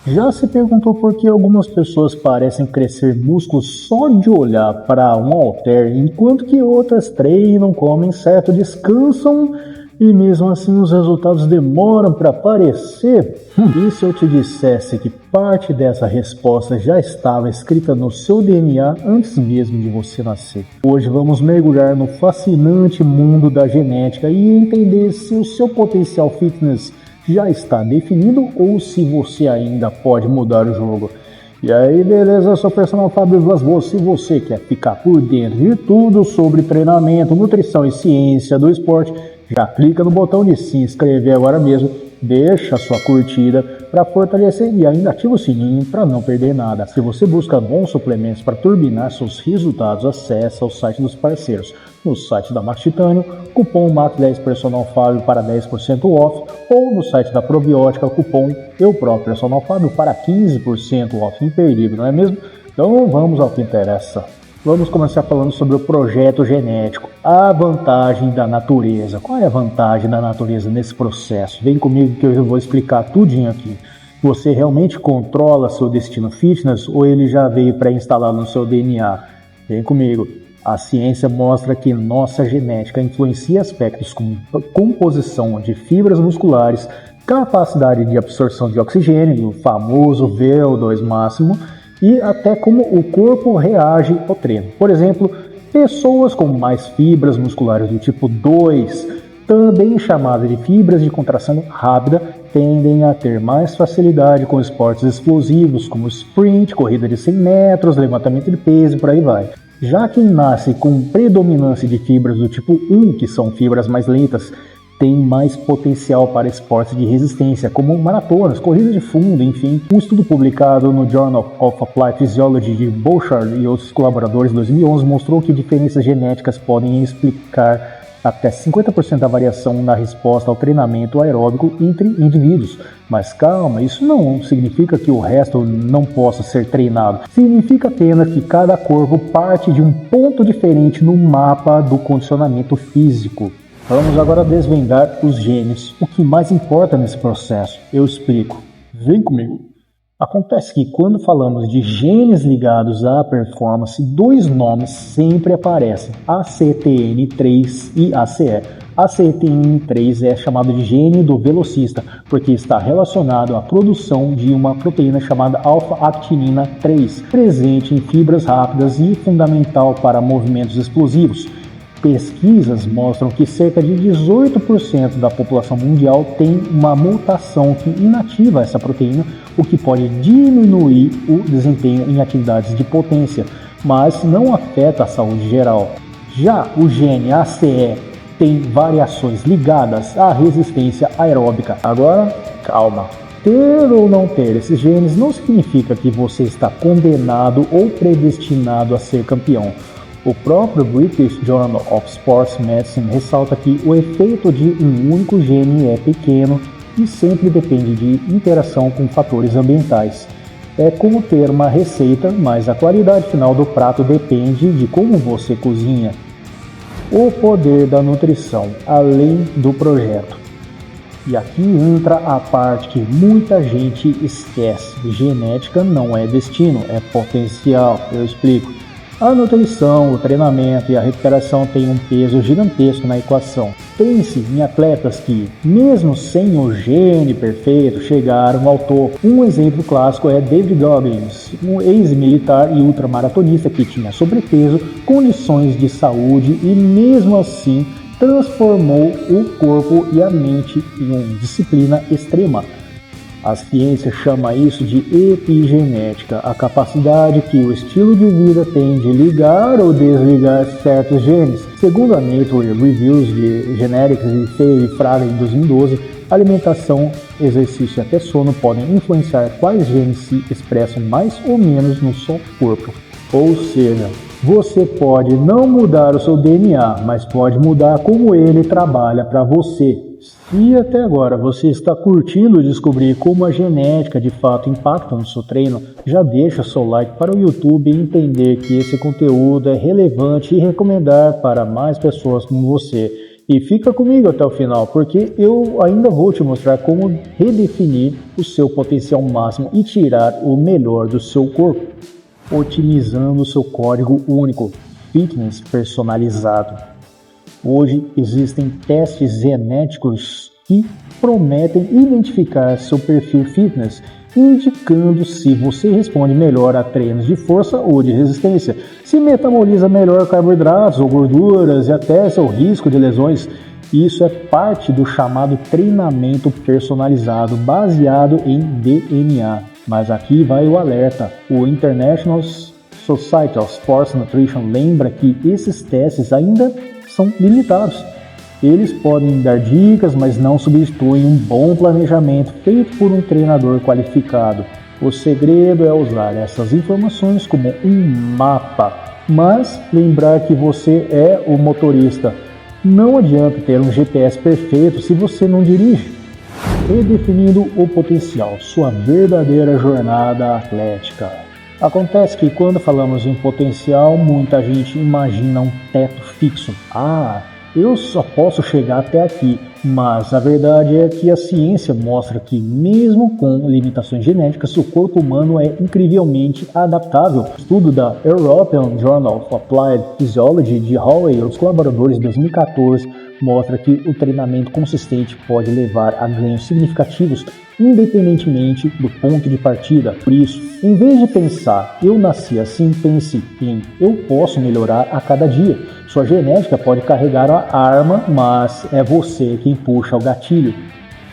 Já se perguntou por que algumas pessoas parecem crescer músculos só de olhar para um halter, enquanto que outras treinam, comem certo, descansam e mesmo assim os resultados demoram para aparecer? E se eu te dissesse que parte dessa resposta já estava escrita no seu DNA antes mesmo de você nascer? Hoje vamos mergulhar no fascinante mundo da genética e entender se o seu potencial fitness já está definido ou se você ainda pode mudar o jogo. E aí, beleza? Eu sou o personal Fábio Vaz. Se você quer ficar por dentro de tudo sobre treinamento, nutrição e ciência do esporte, já clica no botão de se inscrever agora mesmo, deixa a sua curtida para fortalecer e ainda ativa o sininho para não perder nada. Se você busca bons suplementos para turbinar seus resultados, acesse o site dos parceiros. No site da Max Titânio, cupom MAX10 Personal Fábio para 10% off, ou no site da Probiótica, cupom Eu Próprio Personal Fábio para 15% off. Imperdível, não é mesmo? Então vamos ao que interessa. Vamos começar falando sobre o projeto genético, a vantagem da natureza. Qual é a vantagem da natureza nesse processo? Vem comigo que eu vou explicar tudinho aqui. Você realmente controla seu destino fitness ou ele já veio pré-instalado no seu DNA? Vem comigo. A ciência mostra que nossa genética influencia aspectos como composição de fibras musculares, capacidade de absorção de oxigênio, o famoso VO2 máximo, e até como o corpo reage ao treino. Por exemplo, pessoas com mais fibras musculares do tipo 2, também chamadas de fibras de contração rápida, tendem a ter mais facilidade com esportes explosivos como sprint, corrida de 100 metros, levantamento de peso e por aí vai. Já quem nasce com predominância de fibras do tipo 1, que são fibras mais lentas, tem mais potencial para esportes de resistência, como maratonas, corridas de fundo, enfim. Um estudo publicado no Journal of Applied Physiology de Bouchard e outros colaboradores em 2011 mostrou que diferenças genéticas podem explicar até 50% da variação na resposta ao treinamento aeróbico entre indivíduos. Mas calma, isso não significa que o resto não possa ser treinado. Significa apenas que cada corpo parte de um ponto diferente no mapa do condicionamento físico. Vamos agora desvendar os genes. O que mais importa nesse processo? Eu explico. Vem comigo. Acontece que quando falamos de genes ligados à performance, dois nomes sempre aparecem, ACTN3 e ACE. ACTN3 é chamado de gene do velocista, porque está relacionado à produção de uma proteína chamada alfa-actinina 3, presente em fibras rápidas e fundamental para movimentos explosivos. Pesquisas mostram que cerca de 18% da população mundial tem uma mutação que inativa essa proteína, o que pode diminuir o desempenho em atividades de potência, mas não afeta a saúde geral. Já o gene ACE tem variações ligadas à resistência aeróbica. Agora, calma. Ter ou não ter esses genes não significa que você está condenado ou predestinado a ser campeão. O próprio British Journal of Sports Medicine ressalta que o efeito de um único gene é pequeno e sempre depende de interação com fatores ambientais. É como ter uma receita, mas a qualidade final do prato depende de como você cozinha. O poder da nutrição, além do projeto. E aqui entra a parte que muita gente esquece. Genética não é destino, é potencial. Eu explico. A nutrição, o treinamento e a recuperação têm um peso gigantesco na equação. Pense em atletas que, mesmo sem o gene perfeito, chegaram ao topo. Um exemplo clássico é David Goggins, um ex-militar e ultramaratonista que tinha sobrepeso, condições de saúde e, mesmo assim, transformou o corpo e a mente em uma disciplina extrema. A ciência chama isso de epigenética, a capacidade que o estilo de vida tem de ligar ou desligar certos genes. Segundo a Nature Reviews de Genetics e Fay e Fraga em 2012, alimentação, exercício e até sono podem influenciar quais genes se expressam mais ou menos no seu corpo. Ou seja, você pode não mudar o seu DNA, mas pode mudar como ele trabalha para você. Se até agora você está curtindo descobrir como a genética de fato impacta no seu treino, já deixa seu like para o YouTube e entender que esse conteúdo é relevante e recomendar para mais pessoas como você. E fica comigo até o final, porque eu ainda vou te mostrar como redefinir o seu potencial máximo e tirar o melhor do seu corpo, otimizando o seu código único, fitness personalizado. Hoje existem testes genéticos que prometem identificar seu perfil fitness, indicando se você responde melhor a treinos de força ou de resistência, se metaboliza melhor carboidratos ou gorduras e até seu risco de lesões. Isso é parte do chamado treinamento personalizado baseado em DNA. Mas aqui vai o alerta. O International Society of Sports Nutrition lembra que esses testes ainda são limitados. Eles podem dar dicas, mas não substituem um bom planejamento feito por um treinador qualificado. O segredo é usar essas informações como um mapa, mas lembrar que você é o motorista. Não adianta ter um GPS perfeito se você não dirige. Redefinindo o potencial, sua verdadeira jornada atlética. Acontece que quando falamos em potencial, muita gente imagina um teto fixo. Eu só posso chegar até aqui, mas a verdade é que a ciência mostra que mesmo com limitações genéticas, o corpo humano é incrivelmente adaptável. O estudo da European Journal of Applied Physiology de Hall e os colaboradores de 2014 mostra que o treinamento consistente pode levar a ganhos significativos, independentemente do ponto de partida. Por isso, em vez de pensar, eu nasci assim, pense em eu posso melhorar a cada dia. Sua genética pode carregar a arma, mas é você quem puxa o gatilho.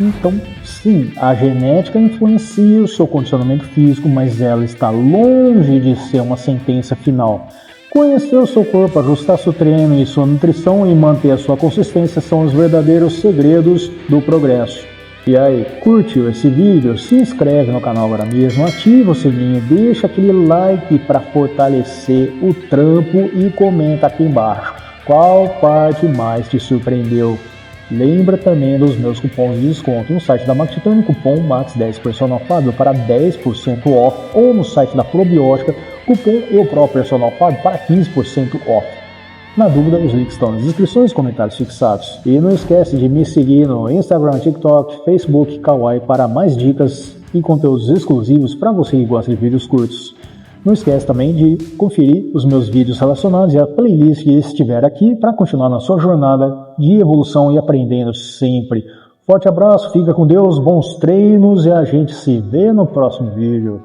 Então, sim, a genética influencia o seu condicionamento físico, mas ela está longe de ser uma sentença final. Conhecer o seu corpo, ajustar seu treino e sua nutrição e manter a sua consistência são os verdadeiros segredos do progresso. E aí, curtiu esse vídeo? Se inscreve no canal agora mesmo, ativa o sininho, deixa aquele like para fortalecer o trampo e comenta aqui embaixo qual parte mais te surpreendeu. Lembra também dos meus cupons de desconto no site da Mactitânia, cupom MAX10 Personal Fábio para 10% off, ou no site da Probiótica, cupom EUPRO Fábio para 15% off. Na dúvida, os links estão nas descrições e comentários fixados. E não esquece de me seguir no Instagram, TikTok, Facebook, Kawaii para mais dicas e conteúdos exclusivos para você que gosta de vídeos curtos. Não esquece também de conferir os meus vídeos relacionados e a playlist que estiver aqui para continuar na sua jornada de evolução e aprendendo sempre. Forte abraço, fica com Deus, bons treinos e a gente se vê no próximo vídeo.